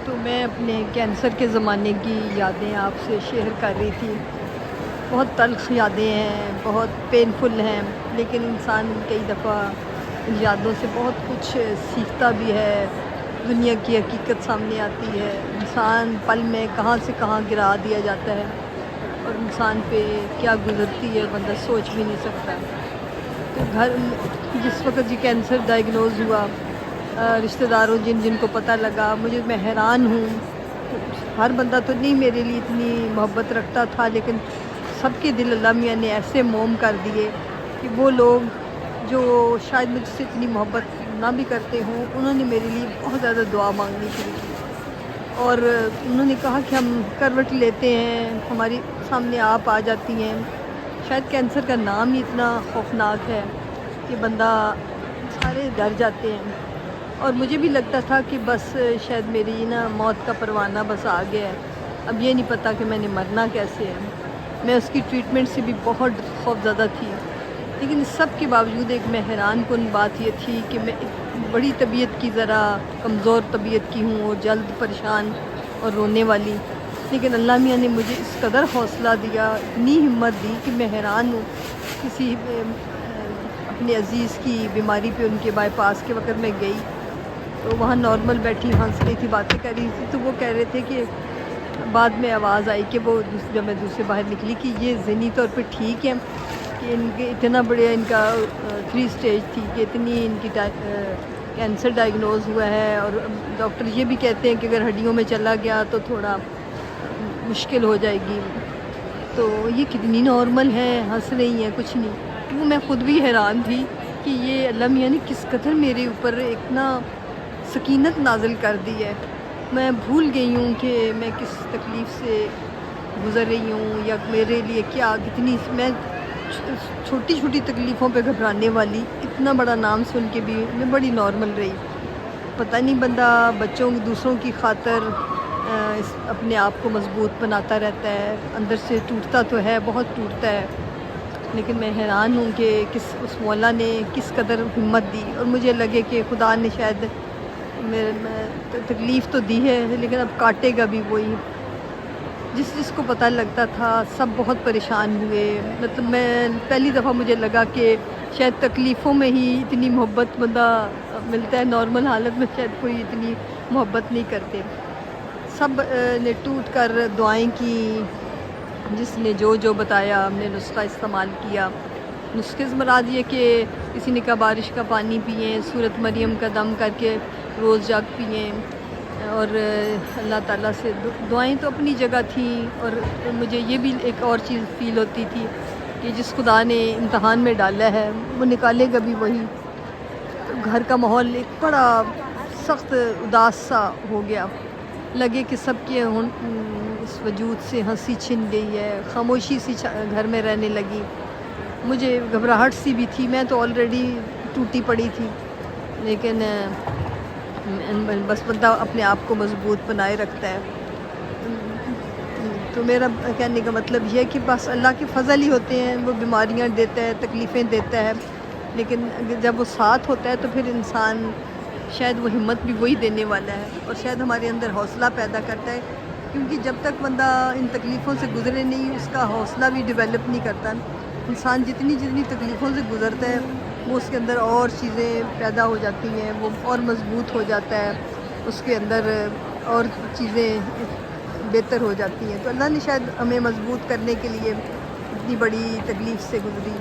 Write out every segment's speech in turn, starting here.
تو میں اپنے کینسر کے زمانے کی یادیں آپ سے شیئر کر رہی تھی۔ بہت تلخ یادیں ہیں، بہت پینفل ہیں، لیکن انسان کئی دفعہ ان یادوں سے بہت کچھ سیکھتا بھی ہے۔ دنیا کی حقیقت سامنے آتی ہے، انسان پل میں کہاں سے کہاں گرا دیا جاتا ہے اور انسان پہ کیا گزرتی ہے بندہ سوچ بھی نہیں سکتا۔ تو جس وقت یہ کینسر ڈائیگنوز ہوا، رشتہ داروں جن کو پتہ لگا، میں حیران ہوں۔ ہر بندہ تو نہیں میرے لیے اتنی محبت رکھتا تھا، لیکن سب کے دل اللہ میاں نے ایسے موم کر دیے کہ وہ لوگ جو شاید مجھ سے اتنی محبت نہ بھی کرتے ہوں، انہوں نے میرے لیے بہت زیادہ دعا مانگنی شروع کی اور انہوں نے کہا کہ ہم کروٹ لیتے ہیں، ہماری سامنے آپ آ جاتی ہیں۔ شاید کینسر کا نام ہی اتنا خوفناک ہے کہ بندہ سارے ڈر جاتے ہیں، اور مجھے بھی لگتا تھا کہ بس شاید میری موت کا پروانہ بس آ گیا ہے، اب یہ نہیں پتہ کہ میں نے مرنا کیسے ہے۔ میں اس کی ٹریٹمنٹ سے بھی بہت خوف زدہ تھی، لیکن اس سب کے باوجود ایک میں حیران کن بات یہ تھی کہ میں بڑی طبیعت کی، ذرا کمزور طبیعت کی ہوں اور جلد پریشان اور رونے والی، لیکن اللہ میاں نے مجھے اس قدر حوصلہ دیا، اتنی ہمت دی کہ میں حیران ہوں۔ کسی اپنے عزیز کی بیماری پہ ان کے بائی پاس کے وقت میں گئی تو وہاں نارمل بیٹھی ہنس رہی تھی، باتیں کر رہی تھی، تو وہ کہہ رہے تھے کہ بعد میں آواز آئی کہ وہ جب میں دوسرے باہر نکلی کہ یہ ذہنی طور پہ ٹھیک ہے کہ ان کے اتنا بڑے ان کا 3 اسٹیج تھی کہ اتنی ان کی کینسر ڈائیگنوز ہوا ہے، اور ڈاکٹر یہ بھی کہتے ہیں کہ اگر ہڈیوں میں چلا گیا تو تھوڑا مشکل ہو جائے گی۔ تو یہ کتنی نارمل ہے، ہنس رہی ہیں، کچھ نہیں۔ وہ میں خود بھی حیران تھی کہ یہ اللہ میاں نے کس قدر میرے اوپر اتنا سکینت نازل کر دی ہے۔ میں بھول گئی ہوں کہ میں کس تکلیف سے گزر رہی ہوں، یا میرے لیے کتنی میں چھوٹی چھوٹی تکلیفوں پہ گھبرانے والی، اتنا بڑا نام سن کے بھی میں بڑی نارمل رہی۔ پتہ نہیں بندہ بچوں دوسروں کی خاطر اپنے آپ کو مضبوط بناتا رہتا ہے، اندر سے ٹوٹتا تو ہے، بہت ٹوٹتا ہے، لیکن میں حیران ہوں کہ اس مولا نے کس قدر ہمت دی، اور مجھے لگے کہ خدا نے شاید تکلیف تو دی ہے لیکن اب کاٹے گا بھی وہی۔ جس کو پتہ لگتا تھا سب بہت پریشان ہوئے۔ مطلب میں پہلی دفعہ مجھے لگا کہ شاید تکلیفوں میں ہی اتنی محبت بندہ ملتا ہے، نارمل حالت میں شاید کوئی اتنی محبت نہیں کرتے۔ سب نے ٹوٹ کر دعائیں کی، جس نے جو بتایا ہم نے نسخہ استعمال کیا۔ نسخے سے مراد یہ کہ کسی نے کہا بارش کا پانی پئیں، سورۃ مریم کا دم کر کے روز جاگ پئیں، اور اللہ تعالیٰ سے دعائیں تو اپنی جگہ تھیں، اور مجھے یہ بھی ایک اور چیز فیل ہوتی تھی کہ جس خدا نے امتحان میں ڈالا ہے وہ نکالے گا بھی وہی۔ تو گھر کا ماحول ایک بڑا سخت اداس سا ہو گیا، لگے کہ سب کے اس وجود سے ہنسی چھن گئی ہے، خاموشی سی گھر میں رہنے لگی۔ مجھے گھبراہٹ سی بھی تھی، میں تو آلریڈی ٹوٹی پڑی تھی، لیکن بس بندہ اپنے آپ کو مضبوط بنائے رکھتا ہے۔ تو میرا کہنے کا مطلب یہ ہے کہ بس اللہ کے فضل ہی ہوتے ہیں، وہ بیماریاں دیتا ہے، تکلیفیں دیتا ہے، لیکن جب وہ ساتھ ہوتا ہے تو پھر انسان شاید وہ ہمت بھی وہی دینے والا ہے، اور شاید ہمارے اندر حوصلہ پیدا کرتا ہے، کیونکہ جب تک بندہ ان تکلیفوں سے گزرے نہیں اس کا حوصلہ بھی ڈیولپ نہیں کرتا۔ انسان جتنی تکلیفوں سے گزرتا ہے وہ اس کے اندر اور چیزیں پیدا ہو جاتی ہیں، وہ اور مضبوط ہو جاتا ہے، اس کے اندر اور چیزیں بہتر ہو جاتی ہیں۔ تو اللہ نے شاید ہمیں مضبوط کرنے کے لیے اتنی بڑی تکلیف سے گزری۔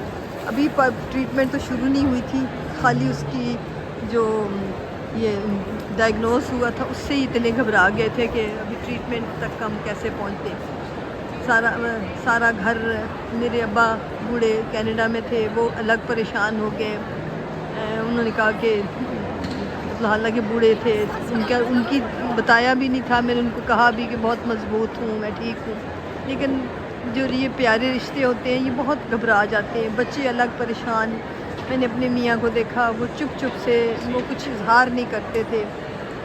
ابھی ٹریٹمنٹ تو شروع نہیں ہوئی تھی، خالی اس کی جو یہ ڈائیگنوز ہوا تھا اس سے ہی اتنے گھبرا گئے تھے کہ ابھی ٹریٹمنٹ تک ہم کیسے پہنچتے۔ سارا گھر، میرے ابا بوڑھے کینیڈا میں تھے، وہ الگ پریشان ہو گئے۔ انہوں نے کہا کہ حالانکہ بوڑھے تھے، ان کی بتایا بھی نہیں تھا، میں نے ان کو کہا بھی کہ بہت مضبوط ہوں، میں ٹھیک ہوں، لیکن جو یہ پیارے رشتے ہوتے ہیں یہ بہت گھبرا جاتے ہیں۔ بچے الگ پریشان، میں نے اپنے میاں کو دیکھا، وہ چپ سے وہ کچھ اظہار نہیں کرتے تھے،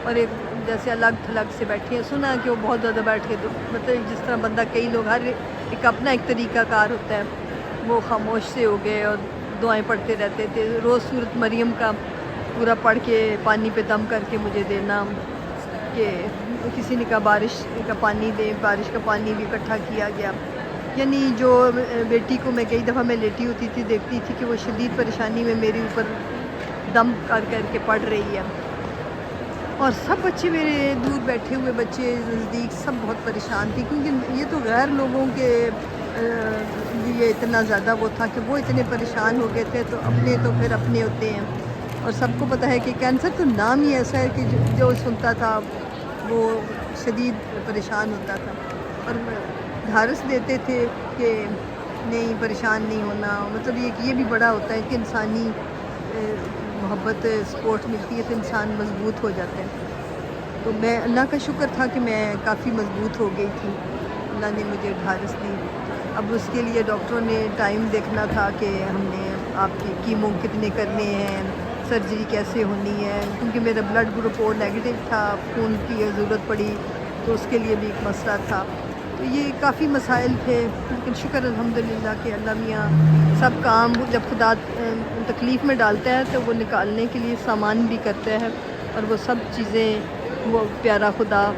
اور ایک جیسے الگ تھلگ سے بیٹھے ہیں۔ سنا کہ وہ بہت زیادہ بیٹھ کے مطلب جس طرح بندہ، کئی لوگ ہر ایک اپنا ایک طریقہ کار ہوتا ہے، وہ خاموش سے ہو گئے اور دعائیں پڑھتے رہتے تھے۔ روز سورۃ مریم کا پورا پڑھ کے پانی پہ دم کر کے مجھے دینا، کہ کسی نے کہا بارش کا پانی دیں، بارش کا پانی بھی اکٹھا کیا گیا. یعنی جو بیٹی کو میں کئی دفعہ میں لیٹی ہوتی تھی دیکھتی تھی کہ وہ شدید پریشانی میں میرے اوپر دم کر کے پڑھ رہی ہے. اور سب بچے میرے دور بیٹھے ہوئے بچے نزدیک سب بہت پریشان تھی، کیونکہ یہ تو غیر لوگوں کے لیے اتنا زیادہ وہ تھا کہ وہ اتنے پریشان ہو گئے تھے، تو اپنے تو پھر اپنے ہوتے ہیں. اور سب کو پتہ ہے کہ کینسر تو نام ہی ایسا ہے کہ جو سنتا تھا وہ شدید پریشان ہوتا تھا. اور دھارس دیتے تھے کہ نہیں پریشان نہیں ہونا، مطلب یہ بھی بڑا ہوتا ہے کہ انسانی محبت سپورٹ ملتی ہے تو انسان مضبوط ہو جاتا ہے. تو میں اللہ کا شکر تھا کہ میں کافی مضبوط ہو گئی تھی، اللہ نے مجھے ڈھارس دی. اب اس کے لیے ڈاکٹروں نے ٹائم دیکھنا تھا کہ ہم نے آپ کی کیمو کتنے کرنے ہیں، سرجری کیسے ہونی ہے، کیونکہ میرا بلڈ گروپ او نیگیٹو تھا، خون کی ضرورت پڑی تو اس کے لیے بھی ایک مسئلہ تھا. تو یہ کافی مسائل تھے، لیکن شکر الحمدللہ کہ اللہ میاں سب کام جب خدا تکلیف میں ڈالتا ہے تو وہ نکالنے کے لیے سامان بھی کرتا ہے. اور وہ سب چیزیں وہ پیارا خدا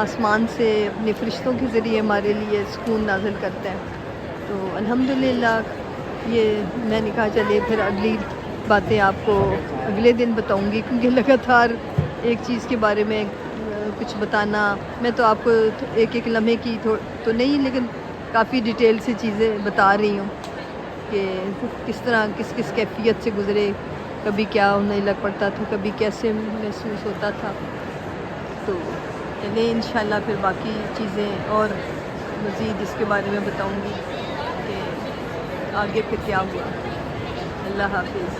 آسمان سے اپنے فرشتوں کے ذریعے ہمارے لیے سکون نازل کرتا ہے. تو الحمدللہ یہ میں نے کہا چلے پھر اگلی باتیں آپ کو اگلے دن بتاؤں گی، کیونکہ لگاتار ایک چیز کے بارے میں کچھ بتانا، میں تو آپ کو ایک ایک لمحے کی تو نہیں، لیکن کافی ڈیٹیل سے چیزیں بتا رہی ہوں کہ کس طرح کس کیفیت سے گزرے، کبھی کیا ہونے لگ پڑتا تھا، کبھی کیسے محسوس ہوتا تھا. تو چلیں انشاءاللہ پھر باقی چیزیں اور مزید اس کے بارے میں بتاؤں گی کہ آگے پھر کیا ہوا. اللہ حافظ.